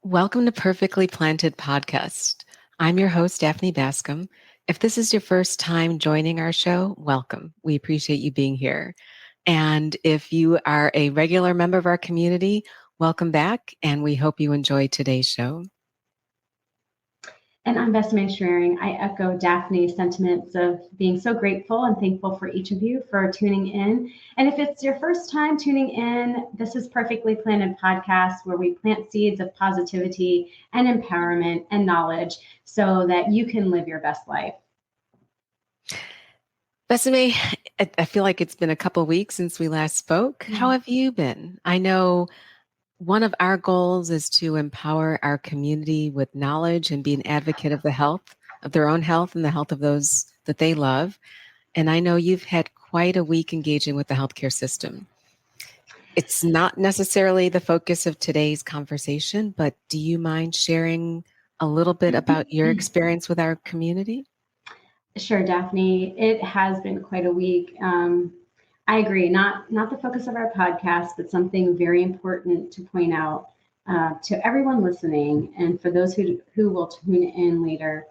Welcome to Perfectly Planted Podcast. I'm your host, Daphne Bascom. If this is your first time joining our show, welcome. We appreciate you being here. And if you are a regular member of our community, welcome back. And we hope you enjoy today's show. And I'm Vesime Schroering. I echo Daphne's sentiments of being so grateful and thankful for each of you for tuning in. And if it's your first time tuning in, this is Perfectly Planted Podcast, where we plant seeds of positivity and empowerment and knowledge so that you can live your best life. Vesime, I feel like it's been a couple of weeks since we last spoke. How have you been? I know one of our goals is to empower our community with knowledge and be an advocate of the health of their own health and the health of those that they love. And I know you've had quite a week engaging with the healthcare system. It's not necessarily the focus of today's conversation, but do you mind sharing a little bit about your experience with our community? Sure, Daphne. It has been quite a week. I agree, not the focus of our podcast, but something very important to point out to everyone listening, and for those who will tune in later.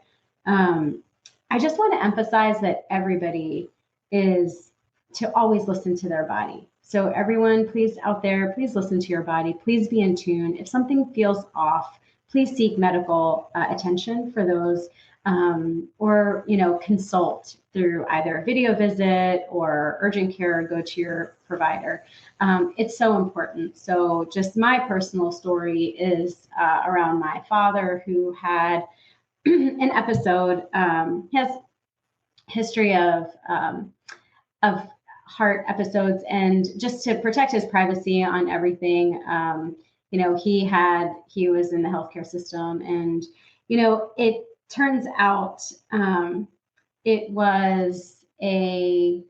I just want to emphasize that everybody is to always listen to their body. So everyone, please out there, please listen to your body. Please be in tune. If something feels off, please seek medical attention for those. Or consult through either a video visit or urgent care, or go to your provider. It's so important. So just my personal story is around my father, who had an episode. He has history of heart episodes, and just to protect his privacy on everything, he was in the healthcare system, and it turns out it was a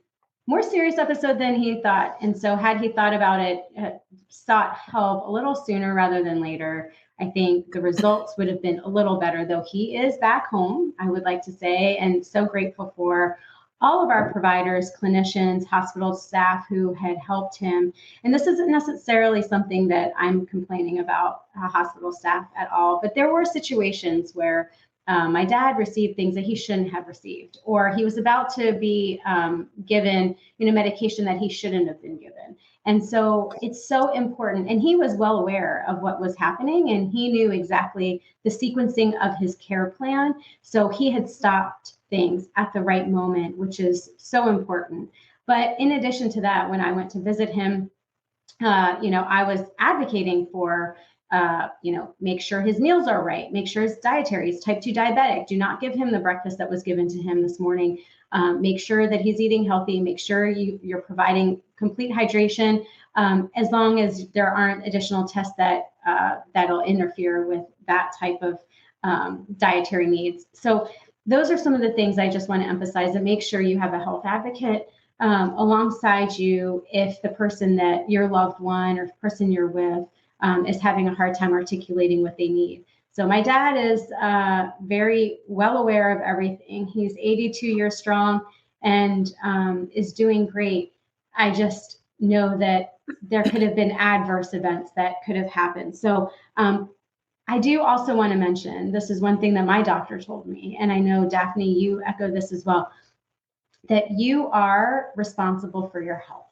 more serious episode than he thought. And so had he thought about it, sought help a little sooner rather than later, I think the results would have been a little better, though he is back home, I would like to say, and so grateful for all of our providers, clinicians, hospital staff who had helped him. And this isn't necessarily something that I'm complaining about hospital staff at all, but there were situations where my dad received things that he shouldn't have received, or he was about to be given, medication that he shouldn't have been given. And so it's so important. And he was well aware of what was happening, and he knew exactly the sequencing of his care plan. So he had stopped things at the right moment, which is so important. But in addition to that, when I went to visit him, I was advocating for make sure his meals are right, make sure his dietary is type 2 diabetic. Do not give him the breakfast that was given to him this morning. Make sure that he's eating healthy. Make sure you're providing complete hydration, as long as there aren't additional tests that'll interfere with that type of dietary needs. So those are some of the things I just want to emphasize, and make sure you have a health advocate alongside you if the person that your loved one or the person you're with is having a hard time articulating what they need. So my dad is very well aware of everything. He's 82 years strong and is doing great. I just know that there could have been adverse events that could have happened. So I do also want to mention, this is one thing that my doctor told me, and I know, Daphne, you echo this as well, that you are responsible for your health.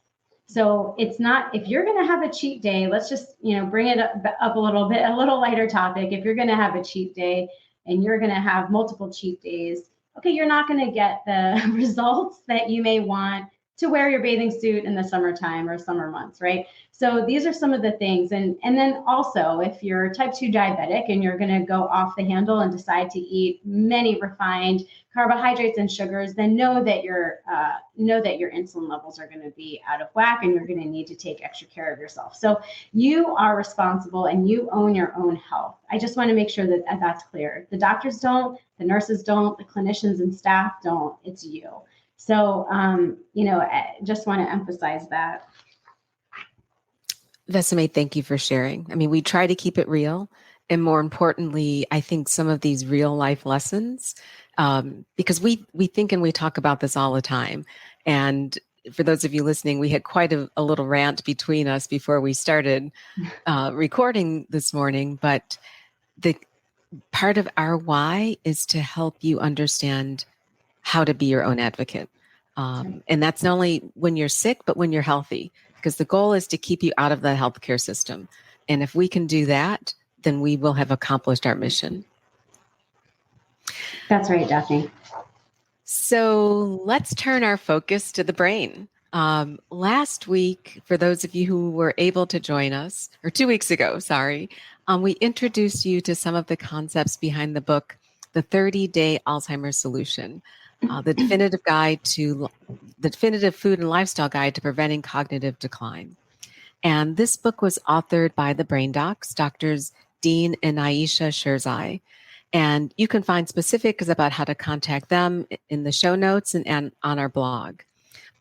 So it's not, if you're going to have a cheat day, let's just, bring it up a little bit, a little lighter topic. If you're going to have a cheat day and you're going to have multiple cheat days, okay, you're not going to get the results that you may want to wear your bathing suit in the summertime or summer months, right? So these are some of the things. And then also, if you're type 2 diabetic and you're going to go off the handle and decide to eat many refined carbohydrates and sugars, then know that your insulin levels are going to be out of whack, and you're going to need to take extra care of yourself. So you are responsible and you own your own health. I just want to make sure that that's clear. The doctors don't, the nurses don't, the clinicians and staff don't. It's you. So, I just want to emphasize that. Vesime, thank you for sharing. I mean, we try to keep it real. And more importantly, I think some of these real life lessons, because we think and we talk about this all the time. And for those of you listening, we had quite a little rant between us before we started recording this morning. But the part of our why is to help you understand how to be your own advocate. And that's not only when you're sick, but when you're healthy, because the goal is to keep you out of the healthcare system. And if we can do that, then we will have accomplished our mission. That's right, Daphne. So let's turn our focus to the brain. Last week, for those of you who were able to join us, or 2 weeks ago, sorry, we introduced you to some of the concepts behind the book, The 30-Day Alzheimer's Solution, the definitive food and lifestyle guide to preventing cognitive decline. And this book was authored by the brain docs, Doctors Dean and Ayesha Sherzai. And you can find specifics about how to contact them in the show notes and on our blog.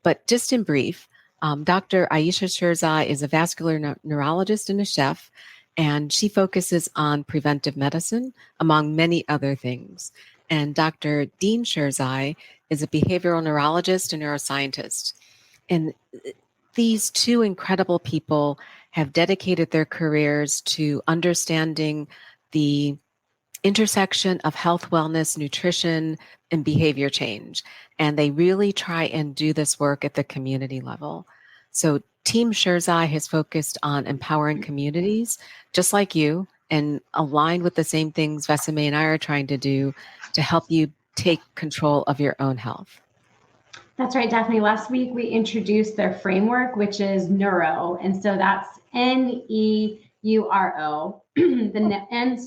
But just in brief, Dr. Ayesha Sherzai is a vascular neurologist and a chef, and she focuses on preventive medicine, among many other things. And Dr. Dean Sherzai is a behavioral neurologist and neuroscientist. And these two incredible people have dedicated their careers to understanding the intersection of health, wellness, nutrition, and behavior change. And they really try and do this work at the community level. So Team Sherzai has focused on empowering communities, just like you, and aligned with the same things Vesime and I are trying to do to help you take control of your own health. That's right, Daphne. Last week, we introduced their framework, which is NEURO. And so that's NEURO. The N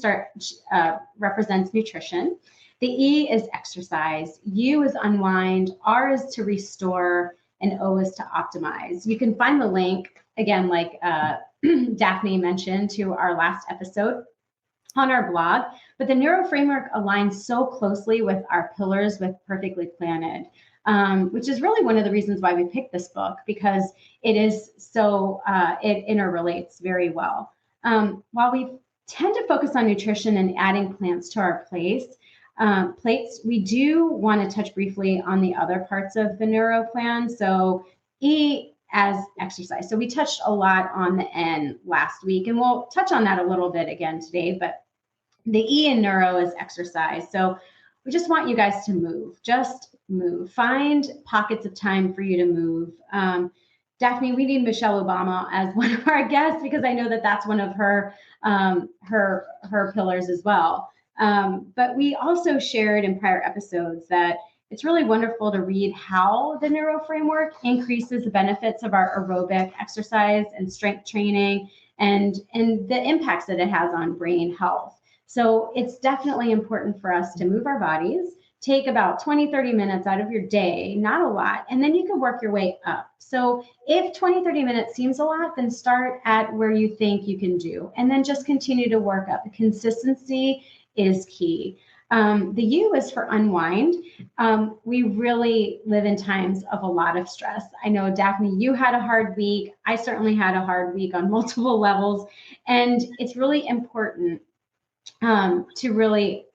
represents nutrition. The E is exercise. U is unwind. R is to restore. And O is to optimize. You can find the link, again, like Daphne mentioned, to our last episode on our blog. But the NEURO framework aligns so closely with our pillars with Perfectly Planted. Which is really one of the reasons why we picked this book, because it is so, it interrelates very well. While we tend to focus on nutrition and adding plants to our plates, we do want to touch briefly on the other parts of the NEURO plan. So E as exercise. So we touched a lot on the N last week, and we'll touch on that a little bit again today, but the E in NEURO is exercise. So we just want you guys to move, just move. Find pockets of time for you to move. Daphne, we need Michelle Obama as one of our guests, because I know that that's one of her pillars as well. But we also shared in prior episodes that it's really wonderful to read how the NEURO framework increases the benefits of our aerobic exercise and strength training and the impacts that it has on brain health. So it's definitely important for us to move our bodies, take about 20, 30 minutes out of your day, not a lot, and then you can work your way up. So if 20, 30 minutes seems a lot, then start at where you think you can do, and then just continue to work up. Consistency is key. The U is for unwind. We really live in times of a lot of stress. I know, Daphne, you had a hard week. I certainly had a hard week on multiple levels, and it's really important to really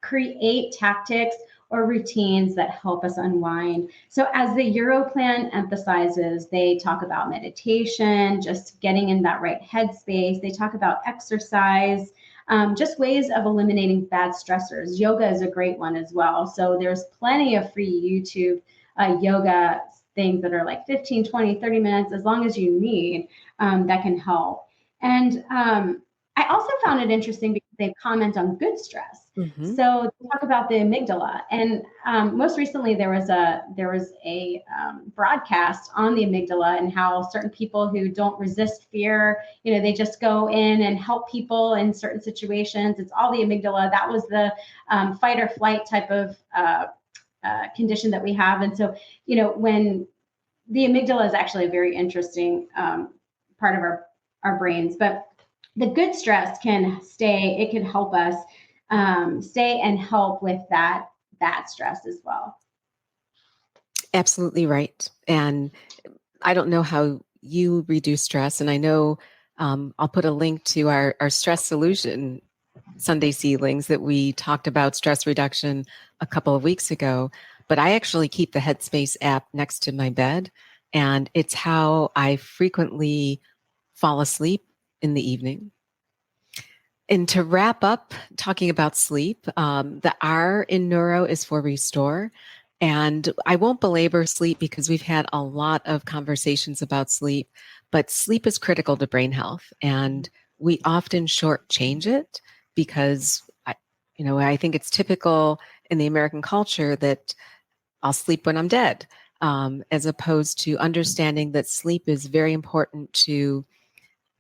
create tactics or routines that help us unwind. So as the Euro plan emphasizes, they talk about meditation, just getting in that right headspace. They talk about exercise, just ways of eliminating bad stressors. Yoga is a great one as well. So there's plenty of free YouTube yoga things that are like 15, 20, 30 minutes, as long as you need, that can help. And I also found it interesting because they comment on good stress. Mm-hmm. So they talk about the amygdala, and most recently there was a broadcast on the amygdala and how certain people who don't resist fear, they just go in and help people in certain situations. It's all the amygdala. That was the fight or flight type of condition that we have, and so when the amygdala is actually a very interesting part of our brains, but the good stress can stay. It can help us stay and help with that bad stress as well. Absolutely right. And I don't know how you reduce stress. And I know I'll put a link to our stress solution Sunday seedlings that we talked about stress reduction a couple of weeks ago. But I actually keep the Headspace app next to my bed. And it's how I frequently fall asleep in the evening. And to wrap up talking about sleep, the R in neuro is for restore. And I won't belabor sleep because we've had a lot of conversations about sleep, but sleep is critical to brain health. And we often shortchange it because, I think it's typical in the American culture that I'll sleep when I'm dead, as opposed to understanding that sleep is very important to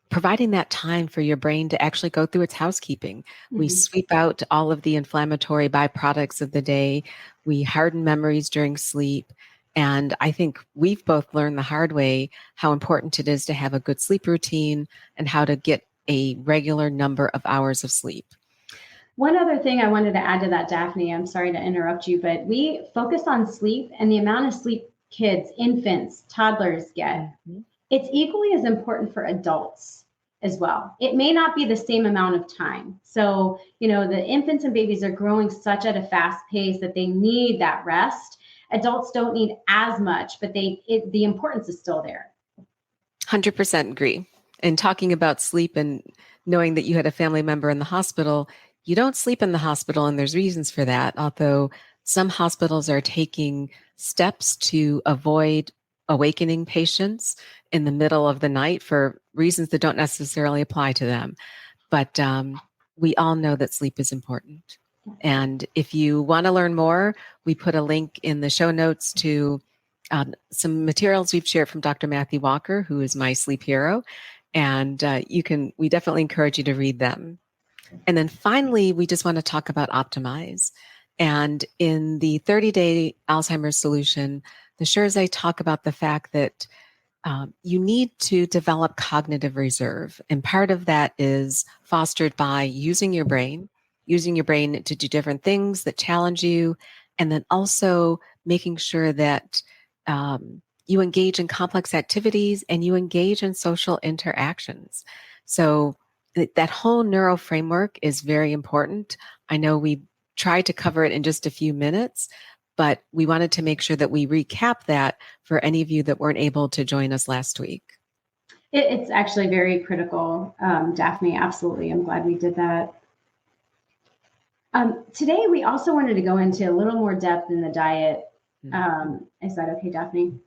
providing that time for your brain to actually go through its housekeeping. We sweep out all of the inflammatory byproducts of the day. We harden memories during sleep. And I think we've both learned the hard way how important it is to have a good sleep routine and how to get a regular number of hours of sleep. One other thing I wanted to add to that, Daphne, I'm sorry to interrupt you, but we focus on sleep and the amount of sleep kids, infants, toddlers get. It's equally as important for adults as well. It may not be the same amount of time. So, the infants and babies are growing such at a fast pace that they need that rest. Adults don't need as much, but the importance is still there. 100% agree. And talking about sleep and knowing that you had a family member in the hospital, you don't sleep in the hospital, and there's reasons for that. Although some hospitals are taking steps to avoid awakening patients in the middle of the night for reasons that don't necessarily apply to them. But we all know that sleep is important. And if you want to learn more, we put a link in the show notes to some materials we've shared from Dr. Matthew Walker, who is my sleep hero. And we definitely encourage you to read them. And then finally, we just want to talk about optimize. And in the 30-day Alzheimer's solution, the Sherzai talk about the fact that you need to develop cognitive reserve. And part of that is fostered by using your brain to do different things that challenge you, and then also making sure that you engage in complex activities and you engage in social interactions. So that whole neuro framework is very important. I know we tried to cover it in just a few minutes, but we wanted to make sure that we recap that for any of you that weren't able to join us last week. It's actually very critical, Daphne. Absolutely. I'm glad we did that. Today, we also wanted to go into a little more depth in the diet. Is that okay, Daphne?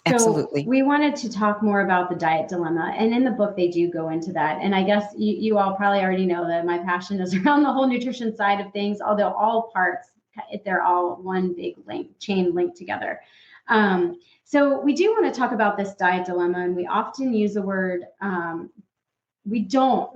Absolutely. So we wanted to talk more about the diet dilemma. And in the book, they do go into that. And I guess you all probably already know that my passion is around the whole nutrition side of things, although all parts, they're all one big chain linked together. So we do want to talk about this diet dilemma. And we often use the word, we don't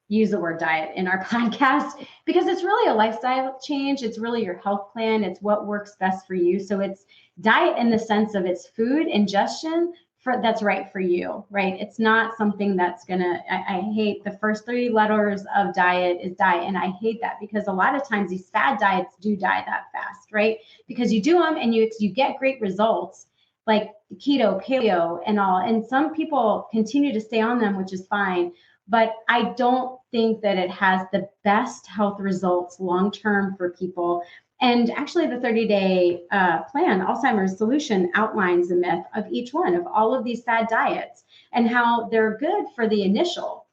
use the word diet in our podcast because it's really a lifestyle change. It's really your health plan. It's what works best for you. So it's diet in the sense of it's food ingestion that's right for you, right? It's not something that's I hate the first 3 letters of diet is diet. And I hate that because a lot of times these fad diets do die that fast, right? Because you do them and you get great results like keto, paleo and all. And some people continue to stay on them, which is fine. But I don't think that it has the best health results long-term for people. And actually the 30-day plan, Alzheimer's Solution, outlines the myth of each one of all of these fad diets and how they're good for the initial,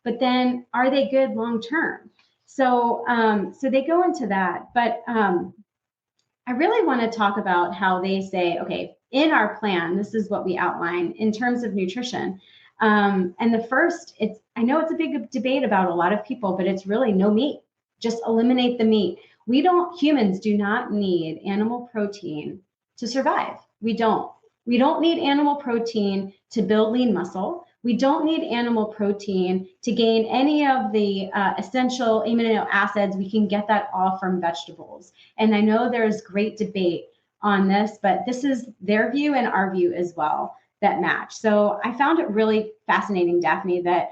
but then are they good long-term? So they go into that. But I really want to talk about how they say, okay, in our plan, this is what we outline in terms of nutrition. And the first, I know it's a big debate about a lot of people, but it's really no meat. Just eliminate the meat. Humans do not need animal protein to survive. We don't need animal protein to build lean muscle. We don't need animal protein to gain any of the essential amino acids. We can get that all from vegetables. And I know there's great debate on this, but this is their view and our view as well that match. So I found it really fascinating, Daphne, that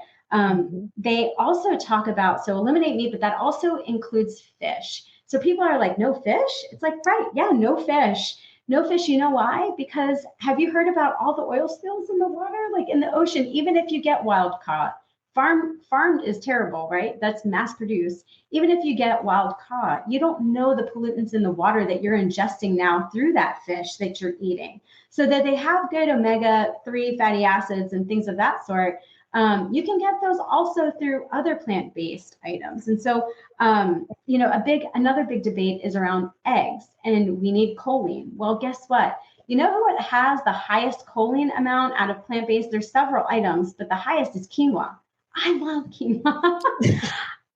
they also talk about, so eliminate meat, but that also includes fish. So people are like, no fish? It's like, right, yeah, no fish. No fish, you know why? Because have you heard about all the oil spills in the water, like in the ocean, even if you get wild caught? Farmed is terrible, right? That's mass produced. Even if you get wild caught, you don't know the pollutants in the water that you're ingesting now through that fish that you're eating. So that they have good omega-3 fatty acids and things of that sort. You can get those also through other plant-based items. And so, another big debate is around eggs, and we need choline. Well, guess what? You know what has the highest choline amount out of plant-based? There's several items, but the highest is quinoa. I love quinoa.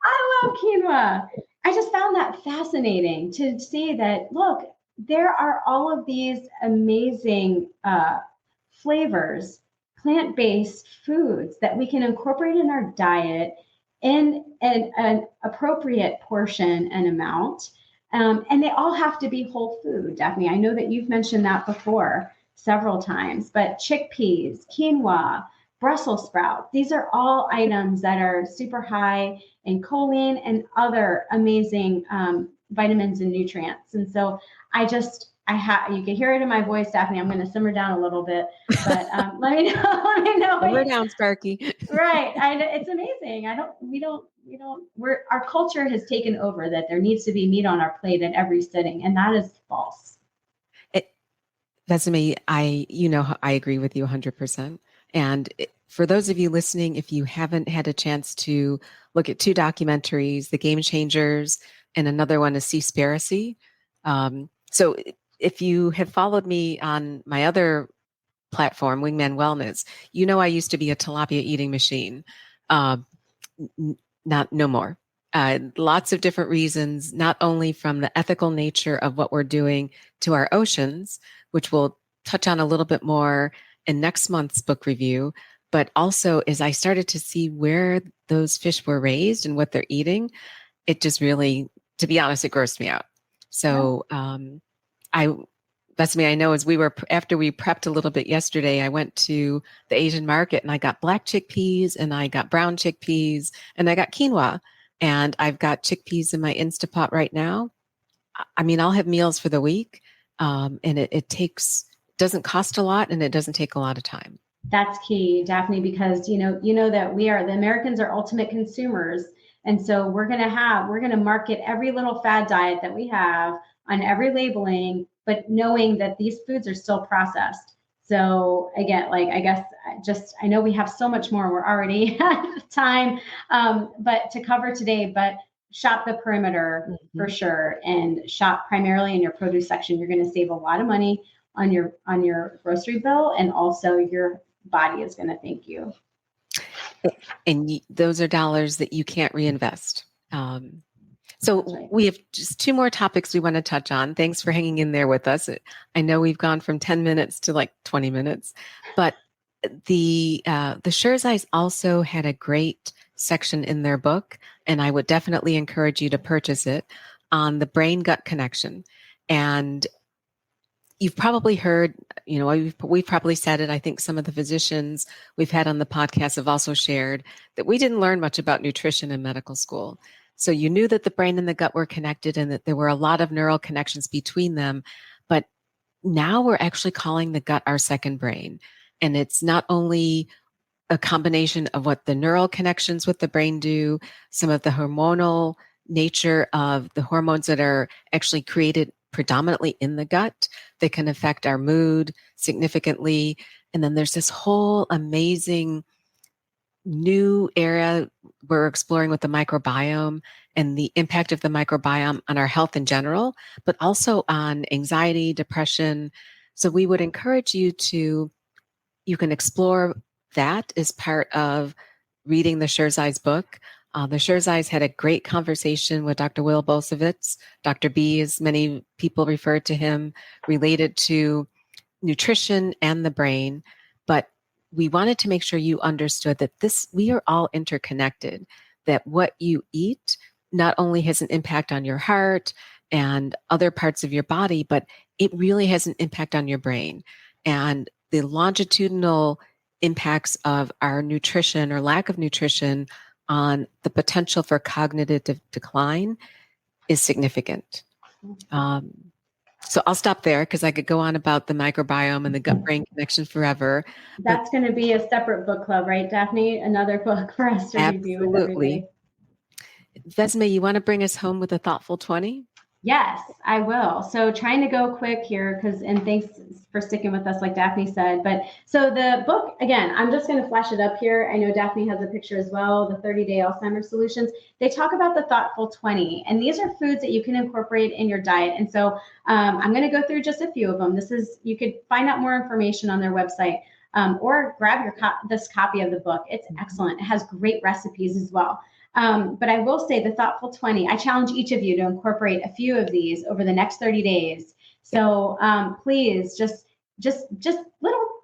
I love quinoa. I just found that fascinating to see that, look, there are all of these amazing flavors, plant-based foods that we can incorporate in our diet in an appropriate portion and amount. And they all have to be whole food, Daphne. I know that you've mentioned that before several times, but chickpeas, quinoa, Brussels sprouts, these are all items that are super high in choline and other amazing vitamins and nutrients. And so you can hear it in my voice, Daphne. I'm going to simmer down a little bit, but let me know. Simmer down, Sparky. Right. It's amazing. Our culture has taken over that there needs to be meat on our plate at every sitting. And that is false. Vesime, I agree with you 100%. And for those of you listening, if you haven't had a chance to look at two documentaries, The Game Changers and another one is Seaspiracy. So if you have followed me on my other platform, Wingman Wellness, I used to be a tilapia eating machine. No more. Lots of different reasons, not only from the ethical nature of what we're doing to our oceans, which we'll touch on a little bit more in next month's book review, but also as I started to see where those fish were raised and what they're eating, it just really, to be honest, it grossed me out. So Vesime, I know after we prepped a little bit yesterday, I went to the Asian market and I got black chickpeas and I got brown chickpeas and I got quinoa, and I've got chickpeas in my Instapot right now. I mean, I'll have meals for the week, and it doesn't cost a lot and it doesn't take a lot of time. That's key, Daphne, because you know that the Americans are ultimate consumers. And so we're going to market every little fad diet that we have on every labeling, but knowing that these foods are still processed. So again, I know we have so much more. We're already out of time, but to cover today, but shop the perimeter for sure, and shop primarily in your produce section. You're going to save a lot of money on your grocery bill, and also your body is going to thank you. And those are dollars that you can't reinvest. So right. We have just two more topics we want to touch on. Thanks for hanging in there with us. I know we've gone from 10 minutes to like 20 minutes, but the Sherzais also had a great section in their book, and I would definitely encourage you to purchase it, on the brain-gut connection. And you've probably heard, we've probably said it. I think some of the physicians we've had on the podcast have also shared that we didn't learn much about nutrition in medical school. So you knew that the brain and the gut were connected and that there were a lot of neural connections between them. But now we're actually calling the gut our second brain. And it's not only a combination of what the neural connections with the brain do, some of the hormonal nature of the hormones that are actually created predominantly in the gut that can affect our mood significantly. And then there's this whole amazing new area we're exploring with the microbiome and the impact of the microbiome on our health in general, but also on anxiety, depression. So we would encourage you can explore that as part of reading the Sherzai's book. The Sherzais had a great conversation with Dr. Will Bolsevitz, Dr. B, as many people refer to him, related to nutrition and the brain. But we wanted to make sure you understood that we are all interconnected, that what you eat not only has an impact on your heart and other parts of your body, but it really has an impact on your brain. And the longitudinal impacts of our nutrition or lack of nutrition on the potential for cognitive decline is significant. So I'll stop there because I could go on about the microbiome and the gut-brain connection forever. That's going to be a separate book club, right, Daphne? Another book for us to review with everybody. Vesime, you want to bring us home with a thoughtful 20? Yes, I will. So trying to go quick here and thanks for sticking with us, like Daphne said. But so the book, again, I'm just going to flash it up here. I know Daphne has a picture as well, the 30-day Alzheimer's solutions. They talk about the thoughtful 20, and these are foods that you can incorporate in your diet. And so I'm going to go through just a few of them. You could find out more information on their website. Or grab this copy of the book. It's excellent. It has great recipes as well. But I will say the thoughtful 20, I challenge each of you to incorporate a few of these over the next 30 days. So please just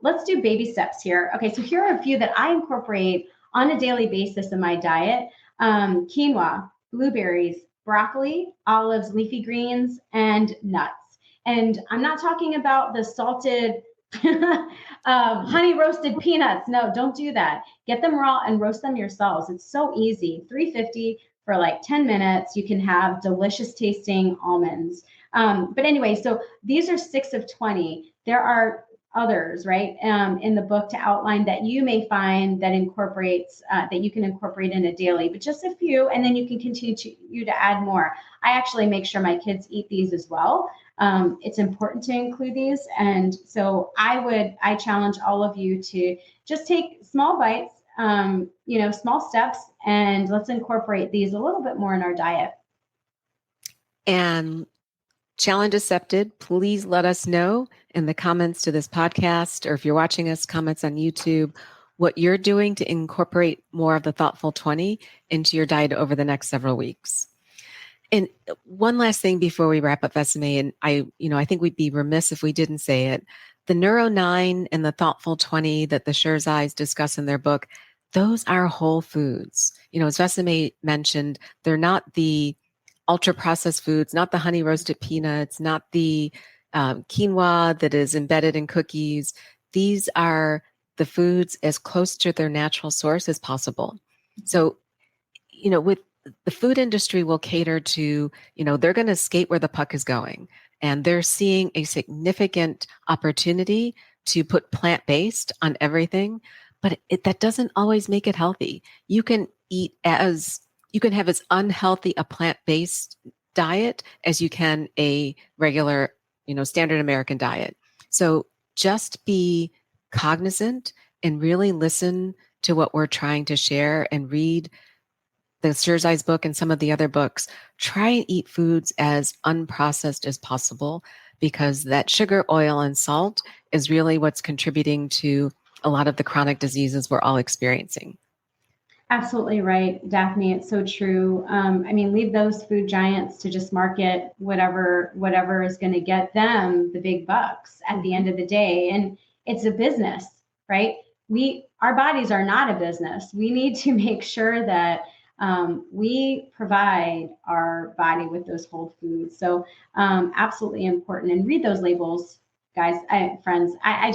let's do baby steps here. Okay, so here are a few that I incorporate on a daily basis in my diet. Quinoa, blueberries, broccoli, olives, leafy greens, and nuts. And I'm not talking about the salted honey roasted peanuts. No, don't do that. Get them raw and roast them yourselves. It's so easy. 350 for like 10 minutes. You can have delicious tasting almonds. But anyway, so these are 6 of 20. There are others, right, in the book to outline that you may find that incorporates that you can incorporate in a daily, but just a few, and then you can continue to add more. I actually make sure my kids eat these as well. It's important to include these. And so I challenge all of you to just take small bites, small steps, and let's incorporate these a little bit more in our diet. And challenge accepted. Please let us know in the comments to this podcast, or if you're watching us, comments on YouTube, what you're doing to incorporate more of the thoughtful 20 into your diet over the next several weeks. And one last thing before we wrap up, Vesime, and I think we'd be remiss if we didn't say it. The NEURO9 and the Thoughtful 20 that the Sherzais discuss in their book, those are whole foods. As Vesime mentioned, they're not the ultra processed foods, not the honey roasted peanuts, not the quinoa that is embedded in cookies. These are the foods as close to their natural source as possible. So, with the food industry will cater to, they're going to skate where the puck is going. And they're seeing a significant opportunity to put plant-based on everything, but that doesn't always make it healthy. You can have as unhealthy a plant-based diet as you can a regular, standard American diet. So just be cognizant and really listen to what we're trying to share and read the Sherzai's book and some of the other books. Try and eat foods as unprocessed as possible, because that sugar, oil, and salt is really what's contributing to a lot of the chronic diseases we're all experiencing. Absolutely right, Daphne. It's so true. Leave those food giants to just market whatever is going to get them the big bucks at the end of the day. And it's a business, right? Our bodies are not a business. We need to make sure that we provide our body with those whole foods. So absolutely important. And read those labels, guys, friends. I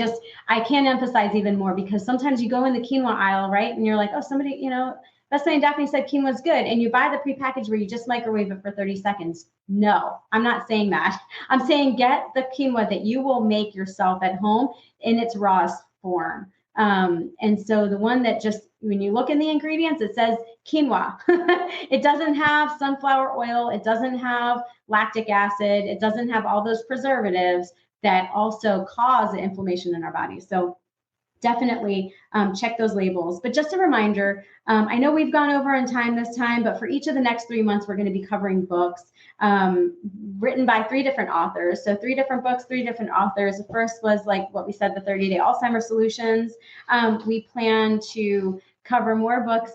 can't emphasize even more, because sometimes you go in the quinoa aisle, right? And you're like, oh, somebody, Vesime and Daphne said quinoa is good. And you buy the prepackaged where you just microwave it for 30 seconds. No, I'm not saying that. I'm saying get the quinoa that you will make yourself at home in its rawest form. And so the one that just, when you look in the ingredients, it says quinoa. It doesn't have sunflower oil. It doesn't have lactic acid. It doesn't have all those preservatives that also cause inflammation in our bodies. So definitely check those labels. But just a reminder, I know we've gone over in time this time, but for each of the next 3 months, we're going to be covering books written by 3 different authors. So 3 different books, 3 different authors. The first was, like what we said, the 30-day Alzheimer's solutions. We plan to cover more books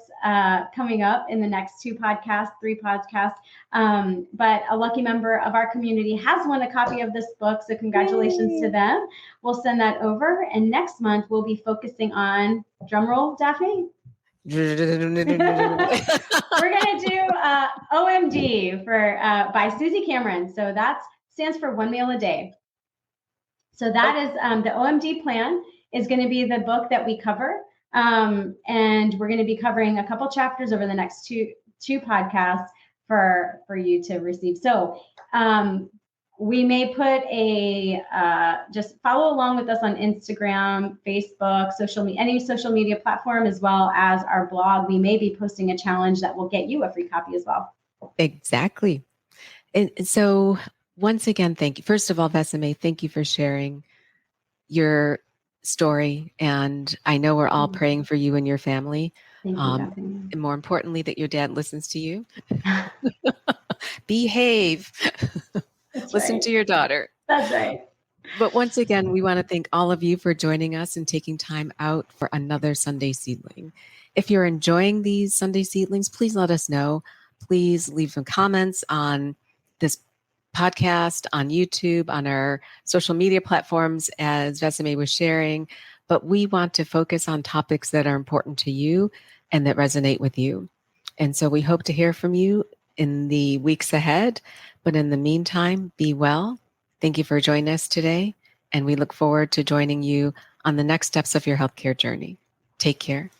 coming up in the next 3 podcasts. But a lucky member of our community has won a copy of this book. So congratulations to them. We'll send that over. And next month, we'll be focusing on, drumroll, Daphne? We're going to do OMD by Susie Cameron. So that stands for One Meal a Day. So that is the OMD plan is going to be the book that we cover. And we're going to be covering a couple chapters over the next two podcasts for you to receive. So we may put just follow along with us on Instagram, Facebook, any social media platform, as well as our blog. We may be posting a challenge that will get you a free copy as well. Exactly. And so once again, thank you. First of all, Vesime, thank you for sharing your story. And I know we're all praying for you and your family. Thank you, Bethany. And more importantly, that your dad listens to you. Behave. That's Listen right. to your daughter. That's right. But once again, we want to thank all of you for joining us and taking time out for another Sunday Seedling. If you're enjoying these Sunday Seedlings, please let us know. Please leave some comments on this podcast, on YouTube, on our social media platforms, as Vesime was sharing. But we want to focus on topics that are important to you and that resonate with you. And so we hope to hear from you in the weeks ahead. But in the meantime, be well. Thank you for joining us today. And we look forward to joining you on the next steps of your healthcare journey. Take care.